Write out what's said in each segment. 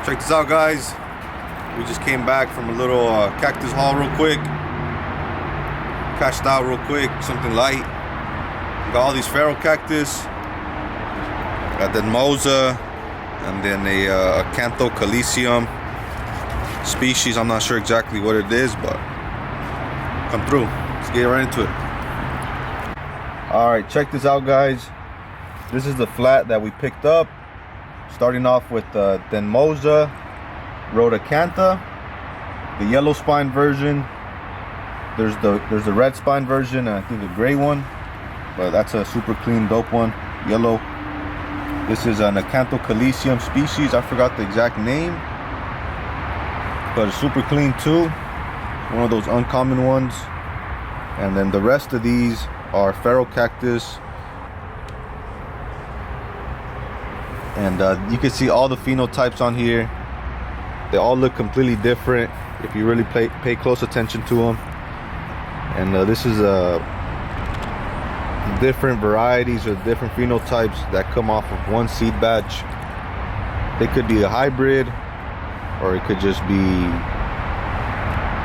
Check this out, guys. We just came back from a little cactus haul real quick. Cashed out real quick, something light. Got all these Ferocactus. Got the Mosa, and then a Cactus Collection species. I'm not sure exactly what it is, but come through. Let's get right into it. Alright, check this out, guys. This is the flat that we picked up. Starting off with the Mosa Rhodocantha, the yellow spine version. There's the red spine version, and I think a gray one, but that's a super clean, dope one, yellow. This is an Cactus Collection species. I forgot the exact name, but it's super clean too. One of those uncommon ones. And then the rest of these are Ferocactus. And you can see all the phenotypes on here. They all look completely different if you really pay close attention to them. And this is different varieties or different phenotypes that come off of one seed batch. They could be a hybrid, or it could just be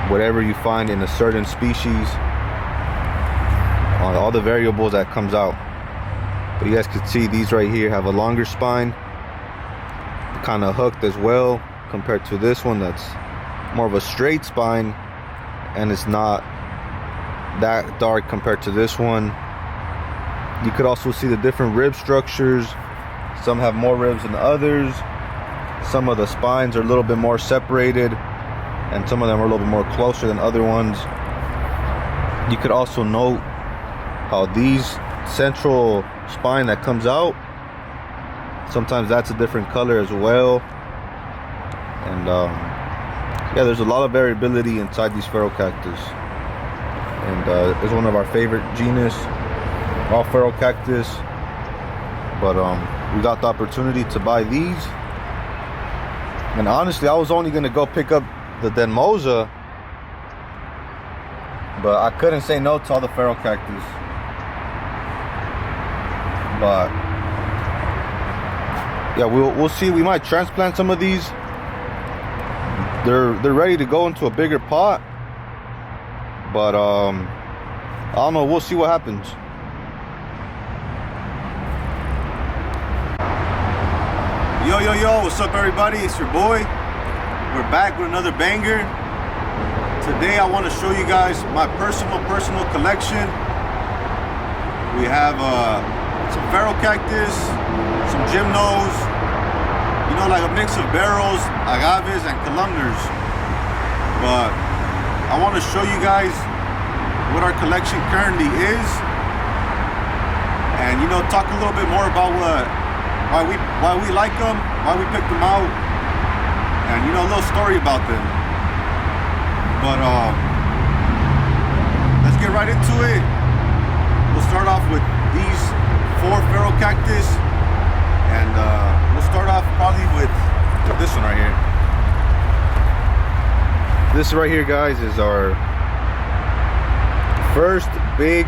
whatever you find in a certain species. All the variables that comes out. But you guys can see these right here have a longer spine, kind of hooked as well, compared to this one that's more of a straight spine, and it's not that dark compared to this one. You could also see the different rib structures. Some have more ribs than others. Some of the spines are a little bit more separated, and some of them are a little bit more closer than other ones. You could also note how these central spine that comes out, sometimes that's a different color as well. And yeah, there's a lot of variability inside these Ferocactus, and it's one of our favorite genus, all Ferocactus. But we got the opportunity to buy these, and honestly I was only gonna go pick up the Mosa, but I couldn't say no to all the Ferocactus. But yeah, we'll see. We might transplant some of these. They're ready to go into a bigger pot, but I don't know. We'll see what happens. Yo, what's up, everybody? It's your boy. We're back with another banger. Today I want to show you guys my personal collection. We have some Ferocactus, some Gymnos, you know, like a mix of barrels, agaves, and columnars. But I want to show you guys what our collection currently is, and, you know, talk a little bit more about why we like them, why we picked them out, and, you know, a little story about them. But let's get right into it. We'll start off with these 4 Ferocactus, and we'll start off probably with this one right here. This right here, guys, is our first big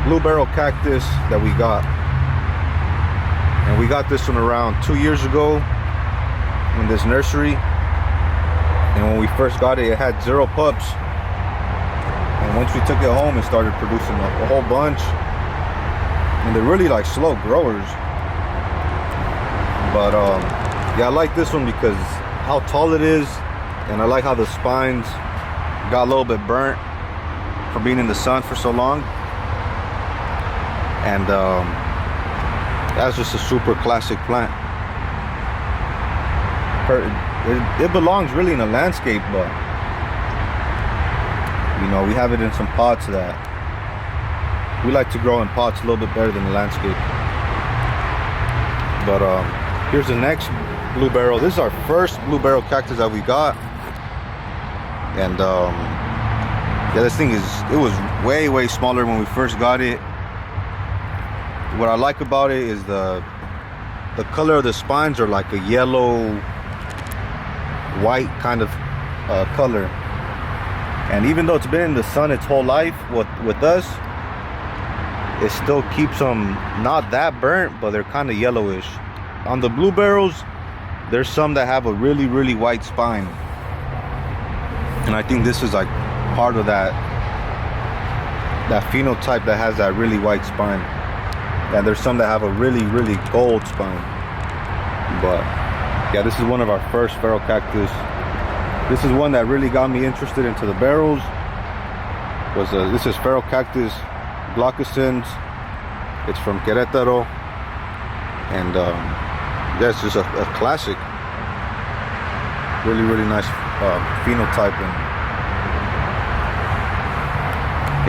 blue barrel cactus that we got, and we got this one around 2 years ago in this nursery. And when we first got it, it had 0 pups, and once we took it home, it started producing a whole bunch. And they're really like slow growers. But yeah, I like this one because how tall it is, and I like how the spines got a little bit burnt from being in the sun for so long. And that's just a super classic plant. It belongs really in a landscape, but, you know, we have it in some pots that we like to grow in pots a little bit better than the landscape. But here's the next blue barrel. This is our first blue barrel cactus that we got. And yeah, this thing it was way smaller when we first got it. What I like about it is the color of the spines are like a yellow white kind of color. And even though it's been in the sun its whole life with us, it still keeps them not that burnt, but they're kind of yellowish. On the blue barrels, there's some that have a really white spine, and I think this is like part of that phenotype that has that really white spine. And there's some that have a really gold spine. But yeah, this is one of our first Ferocactus. This is one that really got me interested into the barrels. This is Ferocactus Wislizeni. It's from Querétaro, and yeah, it's just a classic. Really nice phenotype,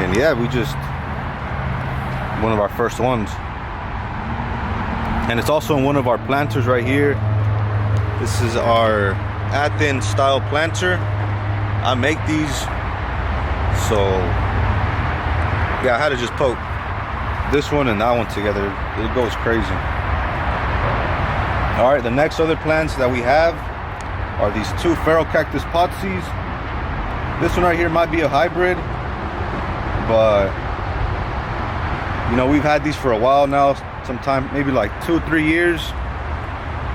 and yeah, we just one of our first ones. And it's also in one of our planters right here. This is our Athens style planter. I make these, so yeah, I had to just poke this one and that one together. It goes crazy. All right, the next other plants that we have are these two Ferocactus potsees. This one right here might be a hybrid, but you know, we've had these for a while now, sometime maybe like 2-3 years,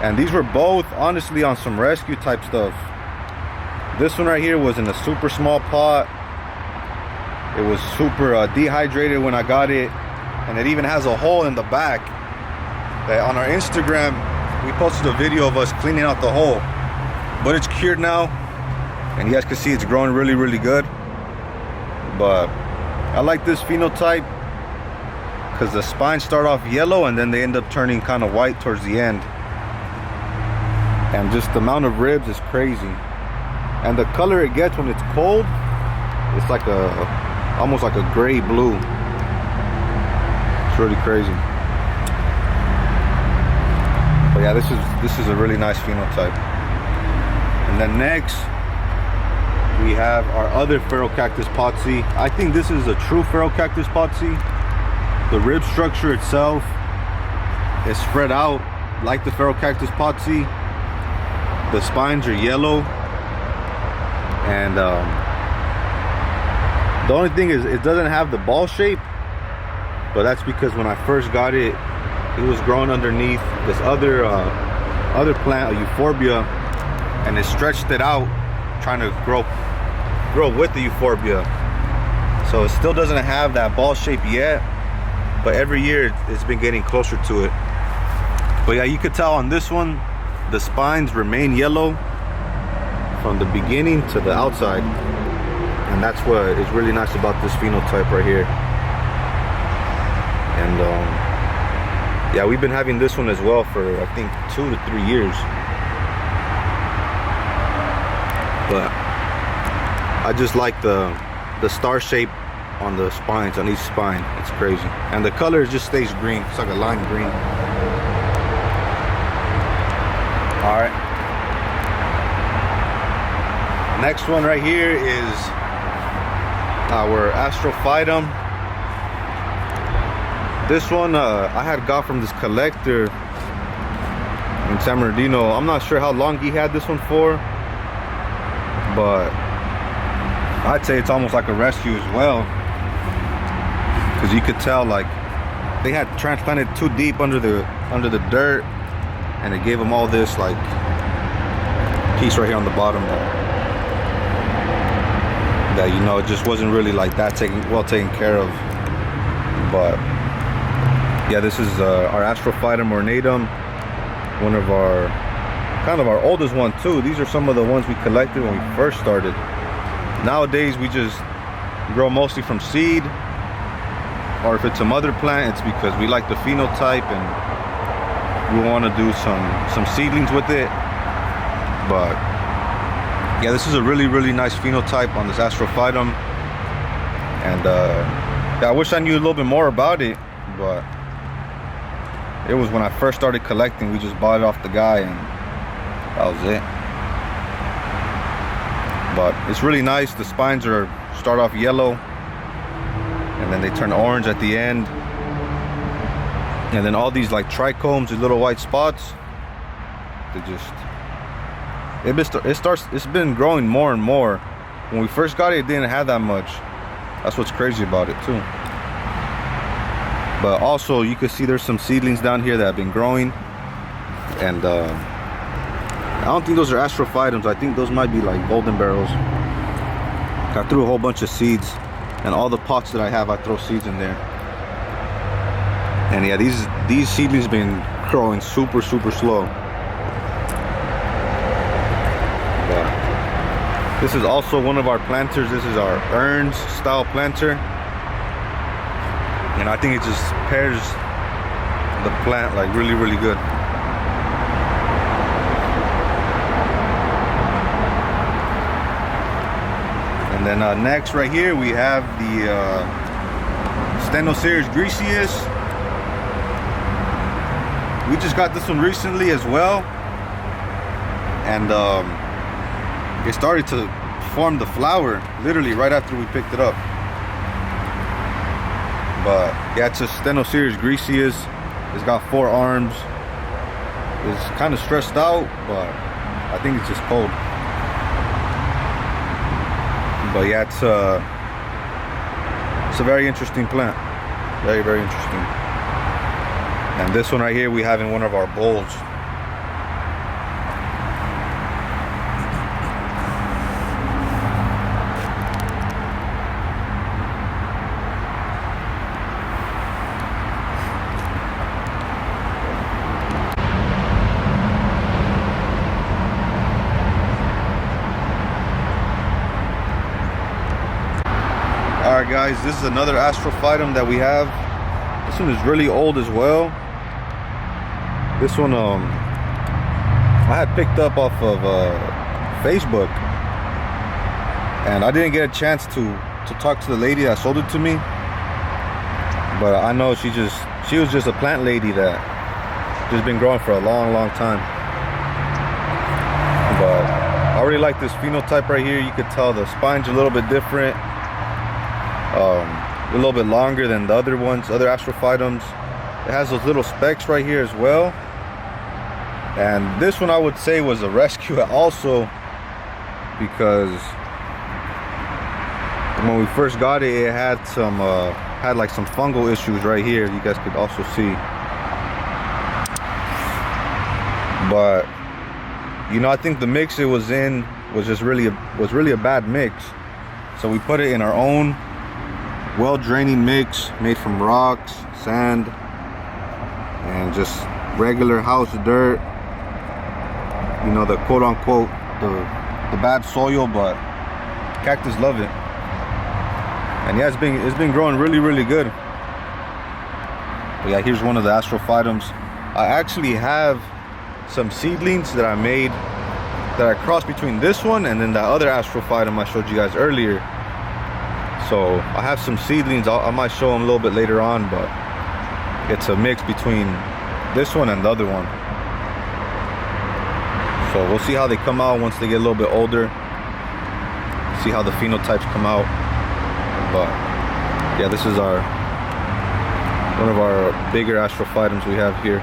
and these were both honestly on some rescue type stuff. This one right here was in a super small pot. It was super dehydrated when I got it, and it even has a hole in the back. On our Instagram, we posted a video of us cleaning out the hole, but it's cured now, and you guys can see it's growing really good. But I like this phenotype because the spines start off yellow and then they end up turning kind of white towards the end, and just the amount of ribs is crazy. And the color it gets when it's cold, it's like almost like a gray blue. It's really crazy. But yeah, this is a really nice phenotype. And then next we have our other Ferocactus potsy. I think this is a true Ferocactus potsy. The rib structure itself is spread out like the Ferocactus potsy. The spines are yellow, and the only thing is it doesn't have the ball shape, but that's because when I first got it, it was growing underneath this other plant, a euphorbia, and it stretched it out trying to grow with the euphorbia. So it still doesn't have that ball shape yet, but every year it's been getting closer to it. But yeah, you could tell on this one the spines remain yellow from the beginning to the outside, and that's what is really nice about this phenotype right here. And yeah, we've been having this one as well for I think 2 to 3 years. But I just like the star shape on the spines, on each spine. It's crazy. And the color just stays green. It's like a lime green. All right. Next one right here is our Astrophytum. This one I had got from this collector in San Bernardino. I'm not sure how long he had this one for, but I'd say it's almost like a rescue as well, because you could tell like they had transplanted too deep under the dirt, and it gave them all this like piece right here on the bottom that you know it just wasn't really like that well taken care of. But yeah, this is our Astrophytum ornatum, one of our kind of our oldest one too. These are some of the ones we collected when we first started. Nowadays we just grow mostly from seed, or if it's a mother plant, it's because we like the phenotype and we want to do some seedlings with it. But yeah, this is a really nice phenotype on this Astrophytum, and yeah, I wish I knew a little bit more about it, but it was when I first started collecting, we just bought it off the guy and that was it. But it's really nice. The spines start off yellow and then they turn orange at the end, and then all these like trichomes, these little white spots, it's been growing more and more. When we first got it, it didn't have that much. That's what's crazy about it too. But also you can see there's some seedlings down here that have been growing, and I don't think those are Astrophytums. I think those might be like golden barrels. I threw a whole bunch of seeds, and all the pots that I have, I throw seeds in there. And yeah, these seedlings been growing super slow. But this is also one of our planters. This is our urns style planter, and I think it just pairs the plant like really good. And then next right here we have the Stenocereus griseus. We just got this one recently as well, and it started to form the flower literally right after we picked it up. But yeah, it's a Stenocereus griseus. It's got 4 arms. It's kind of stressed out, but I think it's just cold. But yeah, it's a very interesting plant. Very interesting. And this one right here we have in one of our bowls. Alright guys, this is another Astrophytum that we have. This one is really old as well. This one I had picked up off of Facebook, and I didn't get a chance to talk to the lady that sold it to me, but I know she was just a plant lady that just been growing for a long time. But I really like this phenotype right here. You could tell the spine's a little bit different, a little bit longer than the other ones, other Astrophytums. It has those little specks right here as well. And this one I would say was a rescue also, because when we first got it, it had some like some fungal issues right here. You guys could also see. But you know, I think the mix it was in was really a bad mix. So we put it in our own well-draining mix made from rocks, sand, and just regular house dirt. You know, the quote-unquote the bad soil, but cactus love it. And yeah, it's been growing really good. But yeah, here's one of the Astrophytums. I actually have some seedlings that I made that I crossed between this one and then that other Astrophytum I showed you guys earlier. So I have some seedlings. I might show them a little bit later on, but it's a mix between this one and the other one. So we'll see how they come out once they get a little bit older. See how the phenotypes come out. But yeah, this is one of our bigger Astrophytums we have here.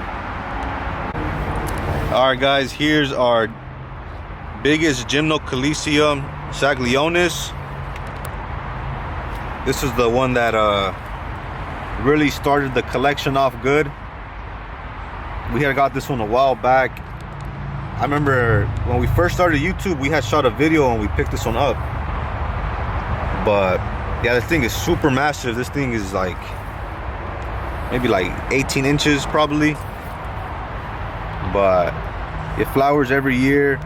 Alright guys, here's our biggest Gymnocalycium saglionis. This is the one that really started the collection off good. We had got this one a while back. I remember when we first started YouTube, we had shot a video and we picked this one up. But yeah, this thing is super massive. This thing is like maybe like 18 inches probably. But it flowers every year.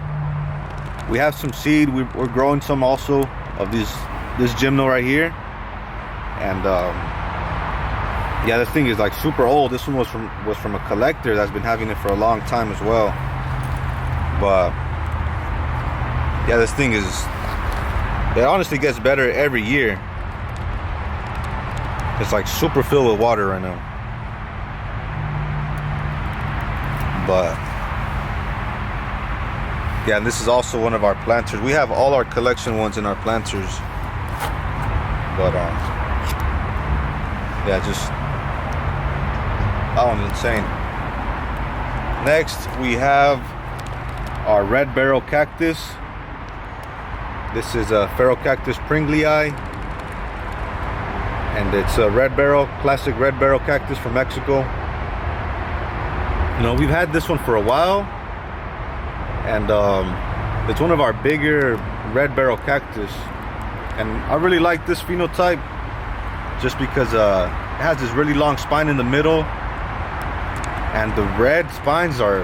We have some seed. We're growing some also of this gymno right here. And yeah, this thing is like super old. This one was from a collector that's been having it for a long time as well. But yeah, this thing it honestly gets better every year. It's like super filled with water right now. But yeah, and this is also one of our planters. We have all our collection ones in our planters. But yeah, just that one's insane. Next we have our red barrel cactus. This is a Ferocactus pringlei, and it's a classic red barrel cactus from Mexico. You know, we've had this one for a while, and it's one of our bigger red barrel cactus, and I really like this phenotype just because it has this really long spine in the middle, and the red spines are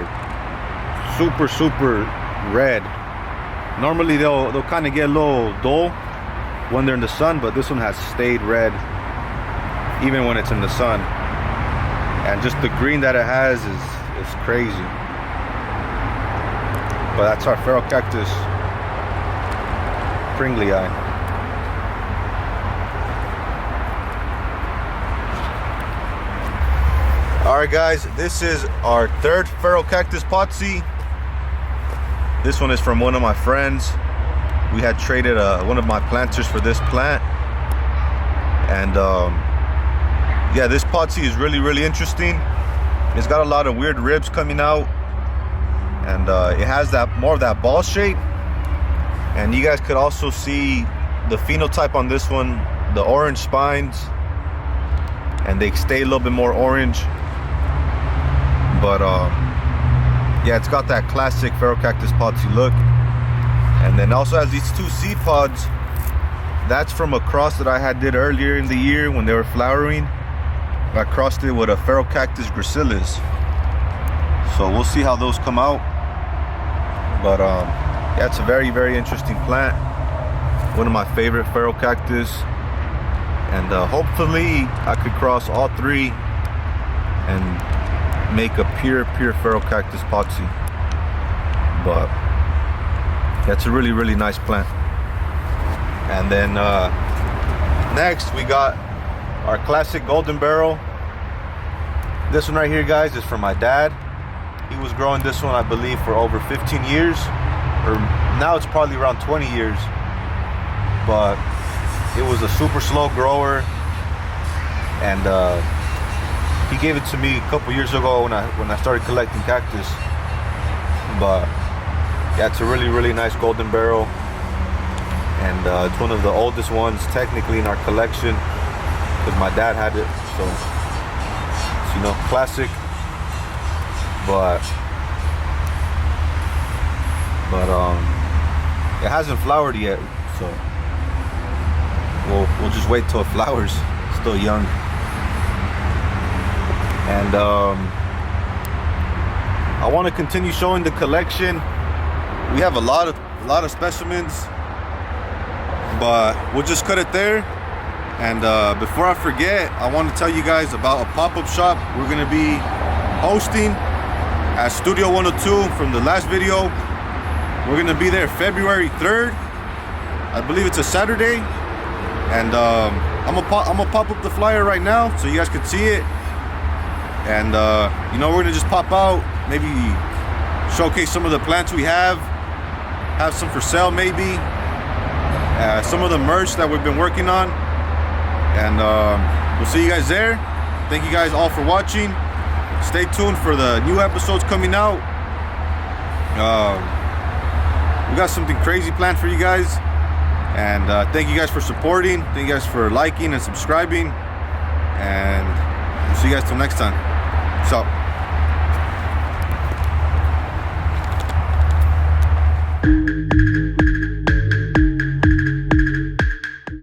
super red. Normally they'll kind of get a little dull when they're in the sun, but this one has stayed red even when it's in the sun, and just the green that it has is crazy. But that's our Ferocactus Pringlei. Alright guys, this is our third Ferocactus potsy. This one is from one of my friends. We had traded one of my planters for this plant, and yeah, this potsy is really interesting. It's got a lot of weird ribs coming out, and it has that more of that ball shape. And you guys could also see the phenotype on this one, the orange spines, and they stay a little bit more orange. But yeah, it's got that classic Ferocactus potsy look. And then also has these two seed pods. That's from a cross that I did earlier in the year when they were flowering. I crossed it with a Ferocactus gracilis. So we'll see how those come out. But yeah, it's a very interesting plant. One of my favorite Ferocactus. And hopefully I could cross all three and make a pure Ferocactus potsy. But that's a really nice plant. And then next we got our classic golden barrel. This one right here, guys, is from my dad. He was growing this one, I believe, for over 15 years, or now it's probably around 20 years. But it was a super slow grower, and he gave it to me a couple years ago when I started collecting cactus. But yeah, it's a really nice golden barrel, and it's one of the oldest ones technically in our collection because my dad had it. So it's, you know, classic, but it hasn't flowered yet, so we'll just wait till it flowers. It's still young. And I want to continue showing the collection. We have a lot of specimens, but we'll just cut it there. And before I forget, I want to tell you guys about a pop-up shop we're going to be hosting at Studio 102 from the last video. We're going to be there February 3rd. I believe it's a Saturday. And I'm gonna pop up the flyer right now so you guys can see it. And you know, we're gonna just pop out, maybe showcase some of the plants we have some for sale, maybe some of the merch that we've been working on. And we'll see you guys there. Thank you guys all for watching. Stay tuned for the new episodes coming out. We got something crazy planned for you guys. And thank you guys for supporting. Thank you guys for liking and subscribing. And we'll see you guys till next time. Peace out.